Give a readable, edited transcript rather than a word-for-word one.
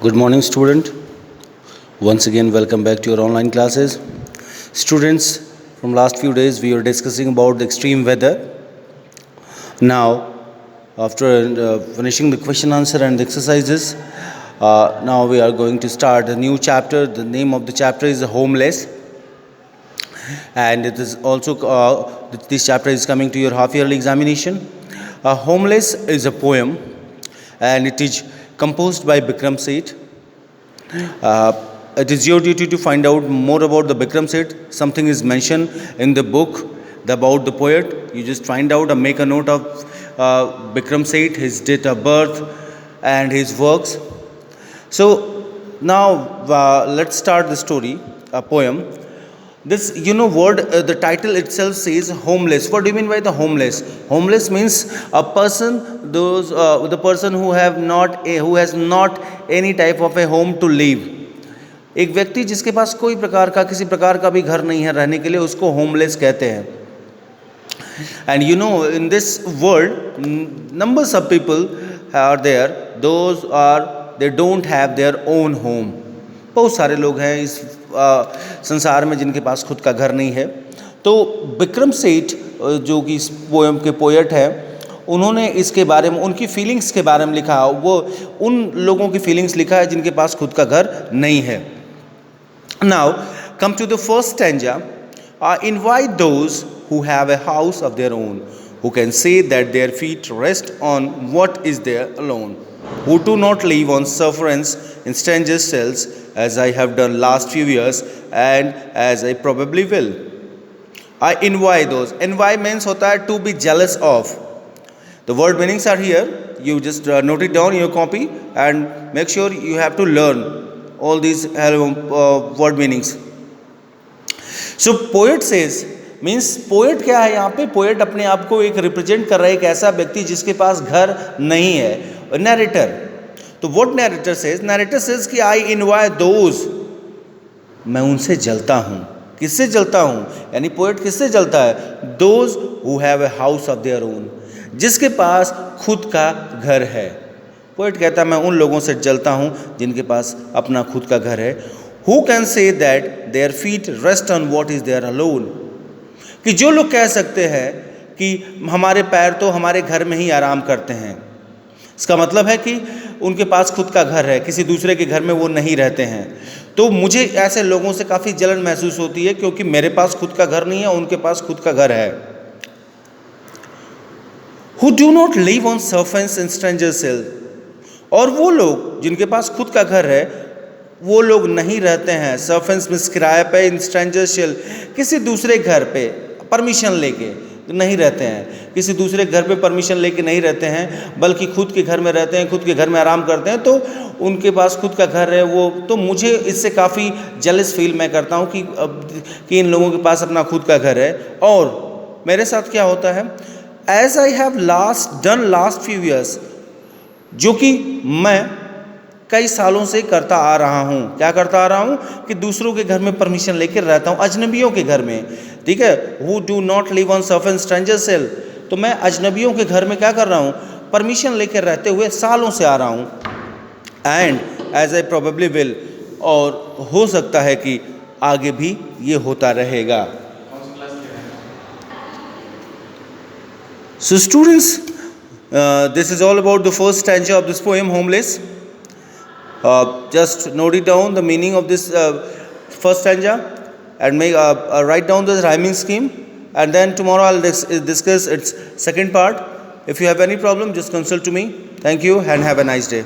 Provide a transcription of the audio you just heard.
Good morning, student. Once again, welcome back to your online classes. Students, from last few days, we were discussing about the extreme weather. Now, after finishing the question answer and the exercises, now we are going to start a new chapter. The name of the chapter is Homeless. And it is also, this chapter is coming to your half-yearly examination. Homeless is a poem, and it is composed by Bikram Seth. It is your duty to find out more about the Bikram Seth. Something is mentioned in the book about the poet. You just find out and make a note of Bikram Seth, his date of birth, and his works. So now let's start the story, a poem. This, word, the title itself says homeless. What do you mean by the homeless? Homeless means a person, the person who has not any type of a home to live. एक व्यक्ति जिसके पास कोई प्रकार का किसी प्रकार का भी घर नहीं है रहने के लिए, उसको होमलेस कहते हैं. And in this world, numbers of people are there. They don't have their own home. बहुत सारे लोग हैं इस संसार में जिनके पास खुद का घर नहीं है. तो बिक्रम सेठ जो कि इस पोएम के पोएट हैं, उन्होंने इसके बारे में, उनकी फीलिंग्स के बारे में लिखा. वो उन लोगों की फीलिंग्स लिखा है जिनके पास खुद का घर नहीं है. Now come to the first stanza. Invite those who have a house of their own, who can say that their feet rest on what is there alone, who do not live on sufferance in strangers' cells, as I have done last few years and as I probably will. I envy those. Envy means hota hai to be jealous of. The word meanings are here. You just note it down in your copy and make sure you have to learn all these word meanings. So poet says, means poet क्या है यहाँ पे? Poet अपने आप को एक represent कर रहा है, एक ऐसा व्यक्ति जिसके पास घर नहीं है. नैरेटर. तो what narrator says? Narrator says कि आई इनवाई दोज, मैं उनसे जलता हूँ. किससे जलता हूँ? यानी पोएट किससे जलता है? Those who have a house of their own, जिसके पास खुद का घर है. पोएट कहता है मैं उन लोगों से जलता हूँ जिनके पास अपना खुद का घर है. Who can say that their feet rest on what is there alone, कि जो लोग कह सकते हैं कि हमारे पैर तो हमारे घर में ही आराम करते हैं. इसका मतलब है कि उनके पास खुद का घर है, किसी दूसरे के घर में वो नहीं रहते हैं. तो मुझे ऐसे लोगों से काफ़ी जलन महसूस होती है क्योंकि मेरे पास खुद का घर नहीं है, उनके पास खुद का घर है. Who do not live on servants in strangers' cell, और वो लोग जिनके पास खुद का घर है, वो लोग नहीं रहते हैं सर्वेंट्स में किराए पे, इन स्ट्रेंजर्स शेल, किसी दूसरे घर पे परमिशन लेके नहीं रहते हैं, किसी दूसरे घर पे परमिशन लेके नहीं रहते हैं, बल्कि खुद के घर में रहते हैं, खुद के घर में आराम करते हैं. तो उनके पास खुद का घर है वो. तो मुझे इससे काफ़ी जेलस फील मैं करता हूँ कि इन लोगों के पास अपना खुद का घर है. और मेरे साथ क्या होता है, as I have done last few years, जो कि मैं कई सालों से करता आ रहा हूँ. क्या करता आ रहा हूँ? कि दूसरों के घर में परमिशन लेकर रहता हूँ, अजनबियों के घर में. ठीक है. Who do not live on servant strangers sell, तो मैं अजनबियों के घर में क्या कर रहा हूँ? परमिशन लेकर रहते हुए सालों से आ रहा हूँ. And as I probably will, और हो सकता है कि आगे भी ये होता रहेगा. So students, this is all about the first stanza of this poem, Homeless. Just note it down, the meaning of this first stanza, and write down the rhyming scheme, and then tomorrow I'll discuss its second part. If you have any problem, just consult to me. Thank you and have a nice day.